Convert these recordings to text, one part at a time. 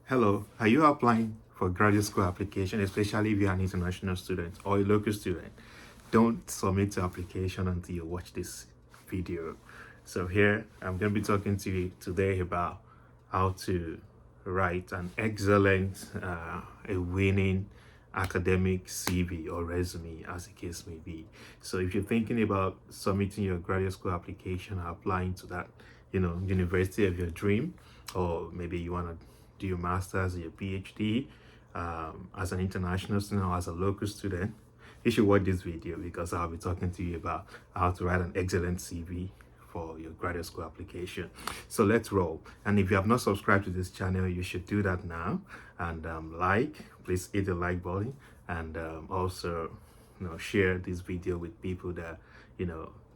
Hello, are you applying for graduate school application, especially if you're an international student or a local student? Don't submit your application until you watch this video. So here, I'm going to be talking to you today about how to write an excellent, a winning academic CV or resume, as the case may be. So if you're thinking about submitting your graduate school application or applying to that, university of your dream, or maybe you want to do your master's or your PhD as an international student or as a local student, you should watch this video because I'll be talking to you about how to write an excellent CV for your graduate school application. So let's roll. And if you have not subscribed to this channel, you should do that now. And please hit the like button, and also share this video with people that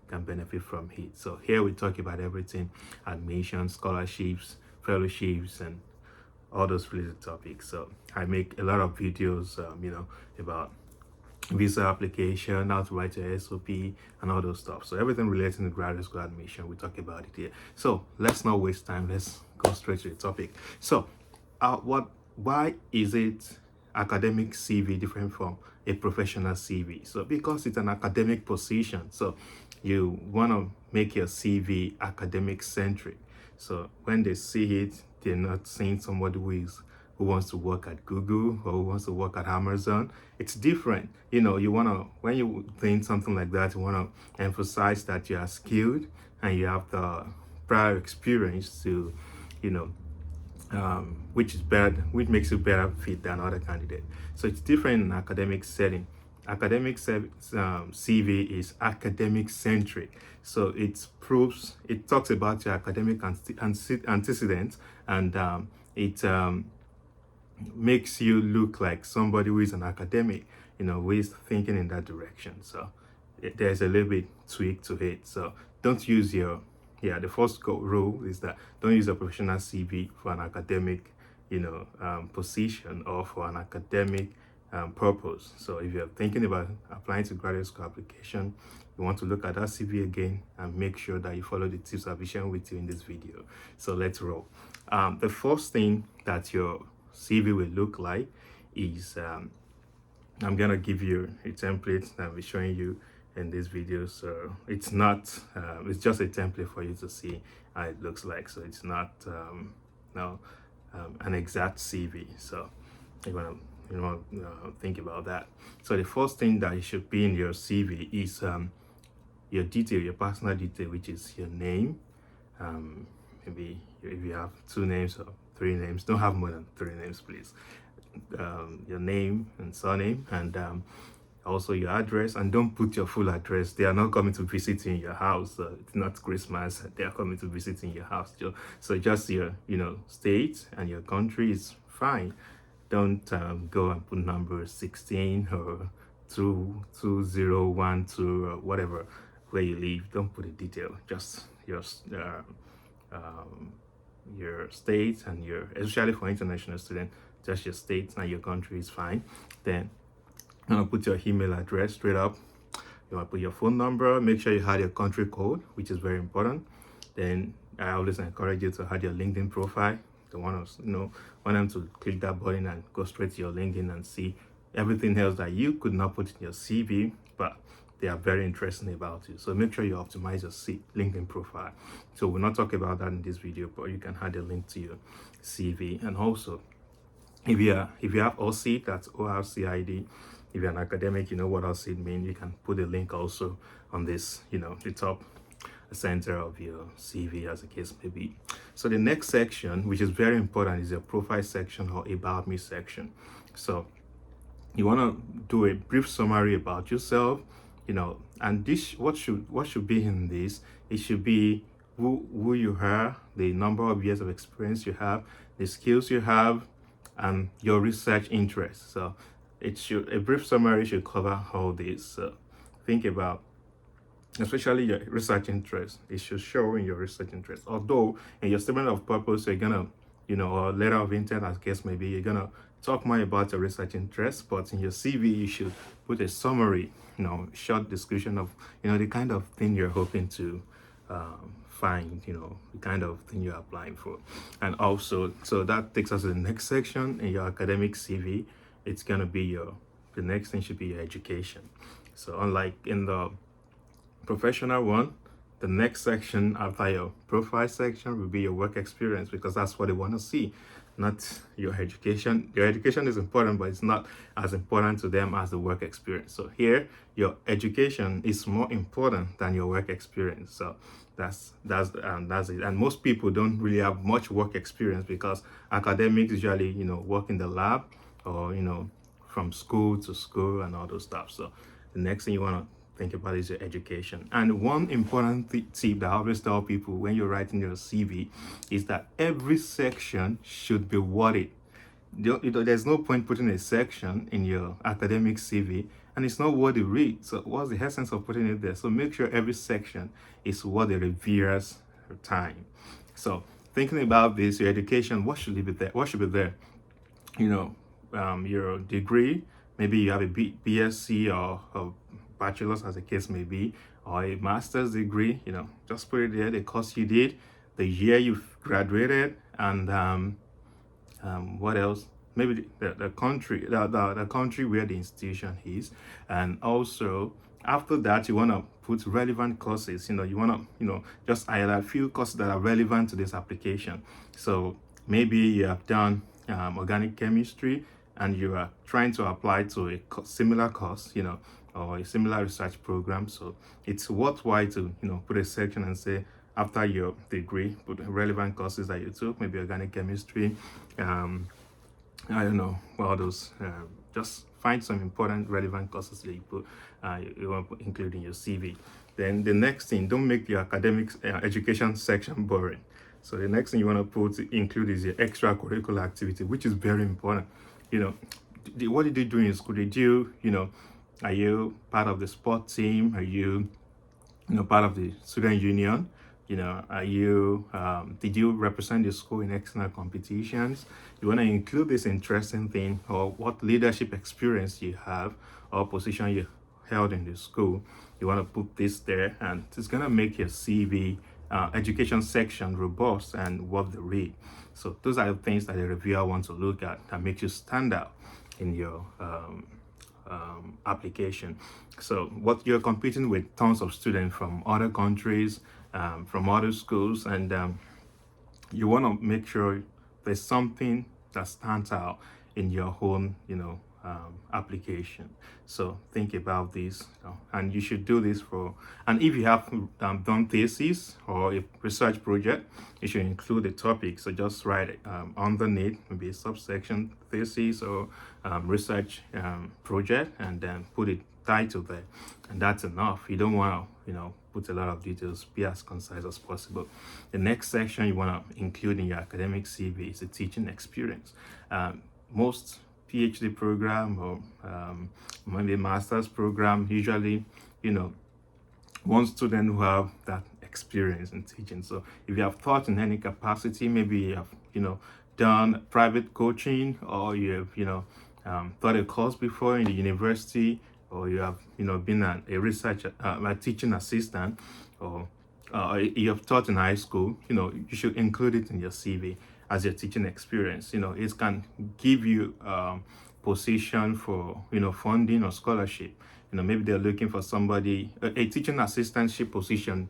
can benefit from it. So here we talk about everything: admission, scholarships, fellowships, and all those related topics. So I make a lot of videos about visa application, how to write your SOP, and all those stuff. So everything relating to graduate school admission, we talk about it here. So let's not waste time. Let's go straight to the topic. So why is it academic CV different from a professional CV? So because it's an academic position, so you want to make your CV academic centric. So when they see it, they're not seeing somebody who wants to work at Google or who wants to work at Amazon. It's different. You want to, when you think something like that, you want to emphasize that you are skilled and you have the prior experience to, which is better, which makes you better fit than other candidates. So it's different in academic setting. Academic CV is academic centric. So it talks about your academic antecedents, and it makes you look like somebody who is an academic, who is thinking in that direction. So there's a little bit tweak to it. So don't use the first rule is that don't use a professional CV for an academic, position or for an academic purpose. So if you're thinking about applying to graduate school application, you want to look at that CV again and make sure that you follow the tips I'll be sharing with you in this video. So let's roll. The first thing that your CV will look like is I'm gonna give you a template that I'll be showing you in this video. So it's not it's just a template for you to see how it looks like. So it's not an exact CV. So you want to think about that. So the first thing that it should be in your CV is your detail, your personal detail, which is your name. Maybe if you have 2 names or 3 names, don't have more than 3 names, please. Your name and surname, and also your address. And don't put your full address. They are not coming to visit in your house. It's not Christmas. They are coming to visit in your house. So just your state and your country is fine. Don't go and put number 16 or 22012 or whatever where you live. Don't put a detail. Just your state and especially for international students, just your state and your country is fine. Then put your email address straight up. You want to put your phone number. Make sure you have your country code, which is very important. Then I always encourage you to have your LinkedIn profile. They want them to click that button and go straight to your LinkedIn and see everything else that you could not put in your CV, but they are very interested about you. So make sure you optimize your LinkedIn profile. So we'll not talk about that in this video, but you can add a link to your CV. And also, if you have OCID, that's ORCID. If you're an academic, you know what OCID means. You can put a link also on this, the top center of your CV, as the case may be. So the next section, which is very important, is your profile section or about me section. So you want to do a brief summary about yourself, and this what should be in this. It should be who you are, the number of years of experience you have, the skills you have, and your research interests. So a brief summary should cover all this. So think about, especially your research interest. It should show in your research interest. Although in your statement of purpose, you're gonna, or letter of intent, as case maybe, you're gonna talk more about your research interest. But in your CV, you should put a summary, short description of, the kind of thing you're hoping to find, the kind of thing you're applying for. And also, so that takes us to the next section in your academic CV. It's going to be the next thing should be your education. So unlike in the professional one, the next section after your profile section will be your work experience, because that's what they want to see, not your education. Your education is important, but it's not as important to them as the work experience. So here, your education is more important than your work experience. So that's it. And most people don't really have much work experience, because academics usually work in the lab, or from school to school and all those stuff. So the next thing you want to think about is your education. And one important tip that I always tell people when you're writing your CV is that every section should be worded. There's no point putting a section in your academic CV and it's not what they read. So what's the essence of putting it there? So make sure every section is what the reviewers time. So thinking about this, your education, what should be there? What should be there? Your degree, maybe you have a BSc or a bachelor's, as the case may be, or a master's degree. Just put it there, the course you did, the year you graduated, and what else? Maybe the country, the country where the institution is. And also after that, you want to put relevant courses. You want to just highlight a few courses that are relevant to this application. So maybe you have done organic chemistry and you are trying to apply to a similar course, or a similar research program. So it's worthwhile to put a section and say, after your degree, put relevant courses that you took, maybe organic chemistry, I don't know, all those. Just find some important relevant courses that you want to include in your CV. Then the next thing, don't make your academic education section boring. So the next thing you want to include is your extracurricular activity, which is very important. What did you do in school? Did you, are you part of the sport team? Are you, part of the student union? Are you, did you represent the school in external competitions? You want to include this interesting thing, or what leadership experience you have, or position you held in the school. You want to put this there, and it's going to make your CV education section robust and worth the read. So those are the things that the reviewer wants to look at that makes you stand out in your application. So what you're competing with tons of students from other countries, from other schools, and you want to make sure there's something that stands out in your own application. So think about this, and you should do this and if you have done thesis or a research project, you should include the topic. So just write it underneath, maybe a subsection, thesis or research project, and then put it title there, and that's enough. You don't want to put a lot of details. Be as concise as possible. The next section you want to include in your academic CV is the teaching experience. Most PhD program or maybe master's program usually one student who have that experience in teaching. So if you have taught in any capacity, maybe you have done private coaching, or you have taught a course before in the university, or you have been a researcher, a teaching assistant, or you have taught in high school, you should include it in your CV as your teaching experience. It can give you position for funding or scholarship. Maybe they're looking for somebody. A teaching assistantship position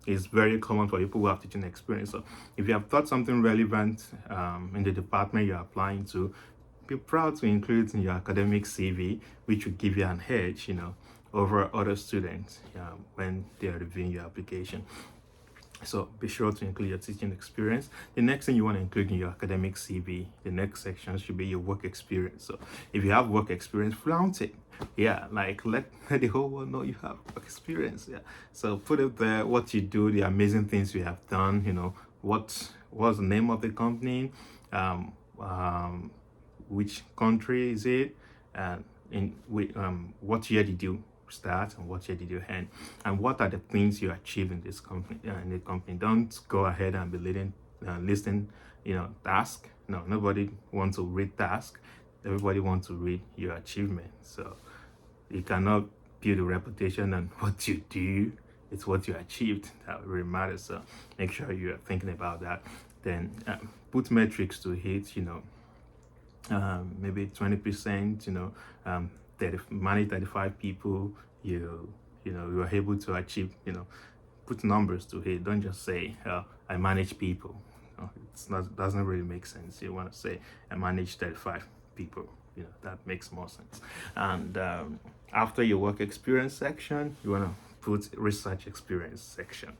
is very common for people who have teaching experience. So if you have taught something relevant in the department you're applying to, be proud to include it in your academic CV, which will give you an edge, over other students when they're reviewing your application. So be sure to include your teaching experience. The next thing you want to include in your academic CV, the next section should be your work experience. So if you have work experience, flaunt it. Yeah, like let the whole world know you have work experience. Yeah. So put it there, what you do, the amazing things you have done, what's the name of the company, which country is it, and what year did you start and what year did you end, and what are the things you achieve in this company. In the company, don't go ahead and be listing task. No, nobody wants to read task. Everybody wants to read your achievement. So you cannot build a reputation on what you do it's what you achieved that really matters. So make sure you're thinking about that. Then put metrics to hit, maybe 20%, manage 35 people, you are able to achieve, put numbers to it. Don't just say I manage people. It's not, doesn't really make sense. You want to say I manage 35 people. That makes more sense. And after your work experience section, you want to put research experience section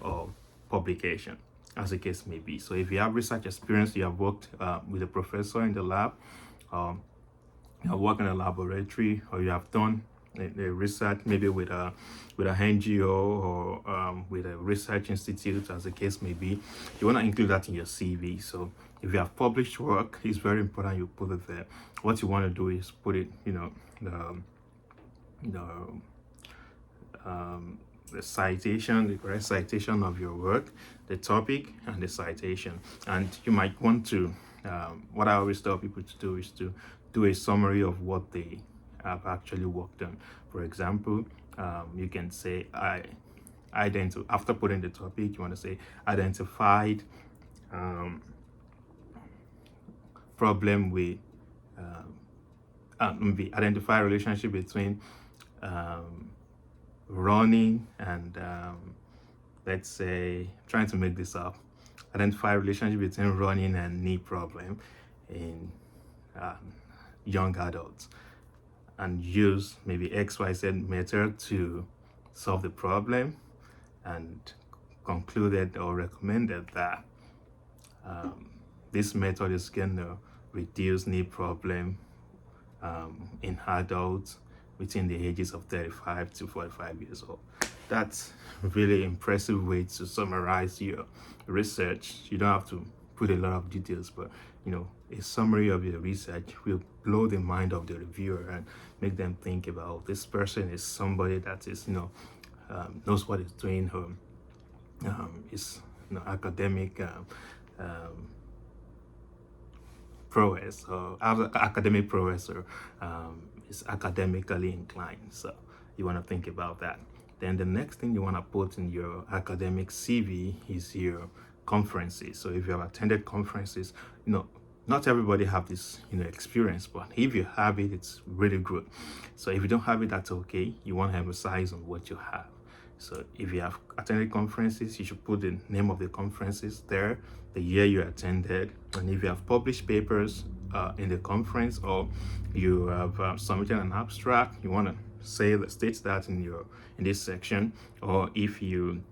or publication, as the case may be. So if you have research experience, you have worked with a professor in the lab, you have worked in a laboratory, or you have done a research maybe with a NGO or with a research institute, as the case may be, you want to include that in your CV. So if you have published work, it's very important you put it there. What you want to do is put it, the citation, the correct citation of your work, the topic, and the citation. And you might want to, what I always tell people to do is to do a summary of what they have actually worked on. For example, you can say, after putting the topic, you want to say identified problem with identify relationship between running and let's say, trying to make this up, identify relationship between running and knee problem in young adults, and use maybe XYZ method to solve the problem, and concluded or recommended that this method is going to reduce knee problem in adults between the ages of 35 to 45 years old. That's a really impressive way to summarize your research. You don't have to put a lot of details, but a summary of your research will blow the mind of the reviewer and make them think about, this person is somebody that is knows what he's doing, is academic prowess, or academic prowess, or is academically inclined. So you want to think about that. Then the next thing you want to put in your academic CV is your conferences. So if you have attended conferences, not everybody have this experience, but if you have it, it's really good. So if you don't have it, that's okay. You want to emphasize on what you have. So if you have attended conferences, you should put the name of the conferences there, the year you attended, and if you have published papers in the conference, or you have submitted an abstract, you want to state that in this section. Or if you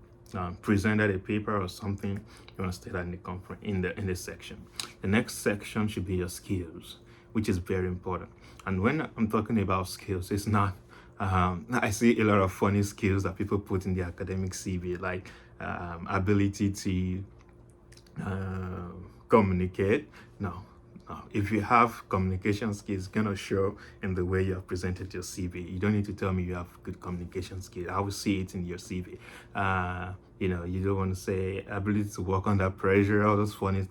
presented a paper or something, you want to state that in the conference, in this section. The next section should be your skills, which is very important. And when I'm talking about skills, it's not I see a lot of funny skills that people put in the academic CV, like ability to communicate. No. If you have communication skills, it's gonna show in the way you have presented your CV. You don't need to tell me you have good communication skills. I will see it in your CV. You don't want to say ability to work under pressure, all those funny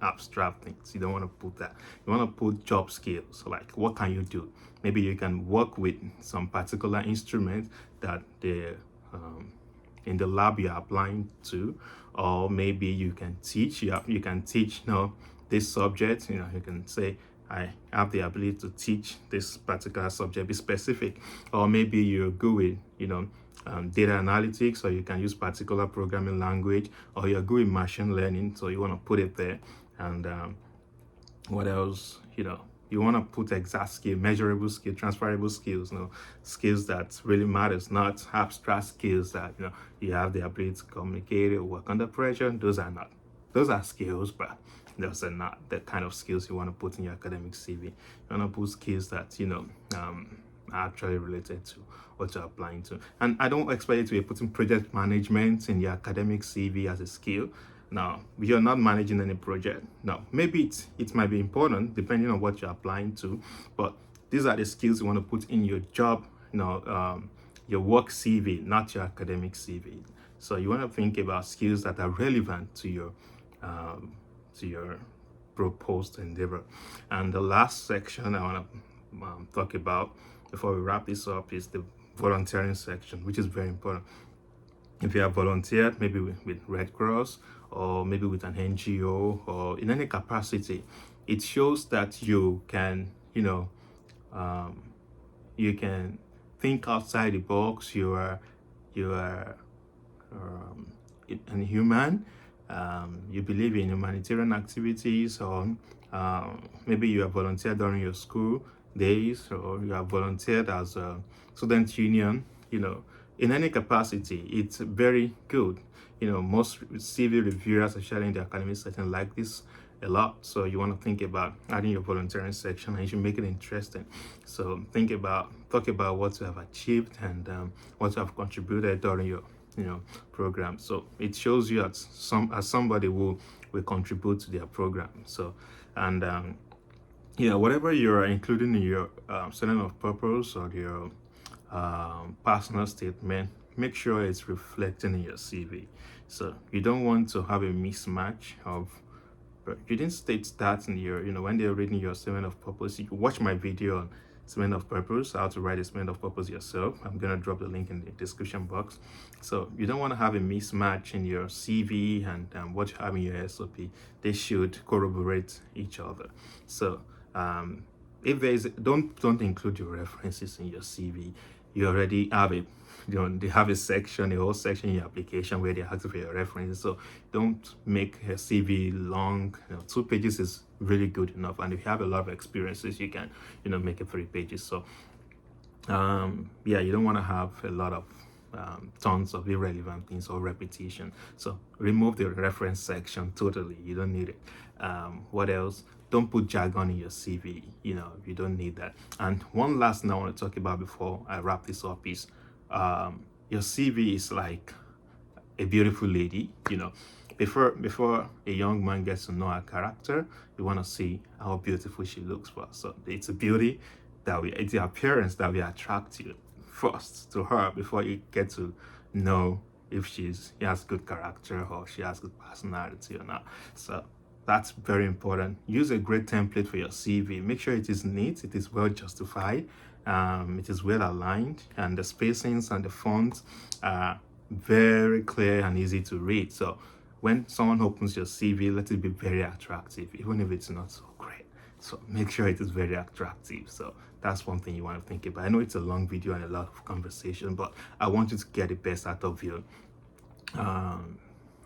abstract things. You don't want to put that. You want to put job skills, like what can you do? Maybe you can work with some particular instrument that in the lab you're applying to, or maybe you can teach. You can teach this subject. You can say, I have the ability to teach this particular subject, be specific. Or maybe you're good with data analytics, or you can use particular programming language, or you're good with machine learning, so you want to put it there. And what else? You want to put exact skill, measurable skill, transferable skills, skills that really matters, not abstract skills that you have the ability to communicate or work under pressure. Those are skills, but those are not the kind of skills you want to put in your academic CV. You want to put skills that are actually related to what you're applying to. And I don't expect you to be putting project management in your academic CV as a skill. Now, you're not managing any project. Now, maybe it might be important depending on what you're applying to, but these are the skills you want to put in your job, your work CV, not your academic CV. So you want to think about skills that are relevant to your proposed endeavor. And the last section I want to talk about before we wrap this up is the volunteering section, which is very important. if you have volunteered, maybe with Red Cross or maybe with an NGO or in any capacity, it shows that you can, um, you can think outside the box. You are um, an human. You believe in humanitarian activities, or maybe you have volunteered during your school days, or you have volunteered as a student union. In any capacity, it's very good. Most CV reviewers, especially in the academic setting, like this a lot. So you want to think about adding your volunteering section, and you should make it interesting. So talk about what you have achieved and what you have contributed during your program. So it shows you as somebody who will contribute to their program. So, and whatever you're including in your statement of purpose or your personal statement, make sure it's reflecting in your CV. So you don't want to have a mismatch of, but you didn't state that in your, when they're reading your statement of purpose. You can watch my video on statement of purpose, how to write a statement of purpose yourself. I'm gonna drop the link in the description box. So you don't want to have a mismatch in your CV and what you have in your SOP. They should corroborate each other. So if there is, don't include your references in your CV. You already have they have a whole section in your application where they ask for your references. So don't make a CV long. 2 pages is really good enough. And if you have a lot of experiences, you can, make it 3 pages. So you don't want to have a lot of tons of irrelevant things or repetition. So remove the reference section totally. You don't need it. What else? Don't put jargon in your CV. You don't need that. And one last thing I want to talk about before I wrap this up is your CV is like a beautiful lady. Before a young man gets to know her character, you want to see how beautiful she looks first. So it's a beauty it's the appearance that will attract you first to her before you get to know if she has good character or she has good personality or not. So that's very important. Use a great template for your CV. Make sure it is neat, it is well justified, it is well aligned, and the spacings and the fonts are very clear and easy to read. So when someone opens your CV, let it be very attractive, even if it's not so great. So make sure it is very attractive. So that's one thing you want to think about. I know it's a long video and a lot of conversation, but I want you to get the best out of your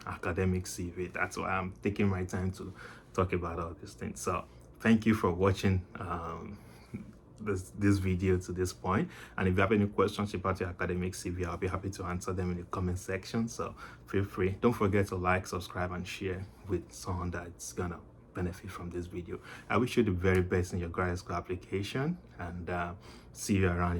academic CV. That's why I'm taking my time to talk about all these things. So thank you for watching this video to this point. And if you have any questions about your academic CV, I'll be happy to answer them in the comment section. So feel free. Don't forget to like, subscribe, and share with someone that's gonna benefit from this video. I wish you the very best in your graduate school application, and see you around.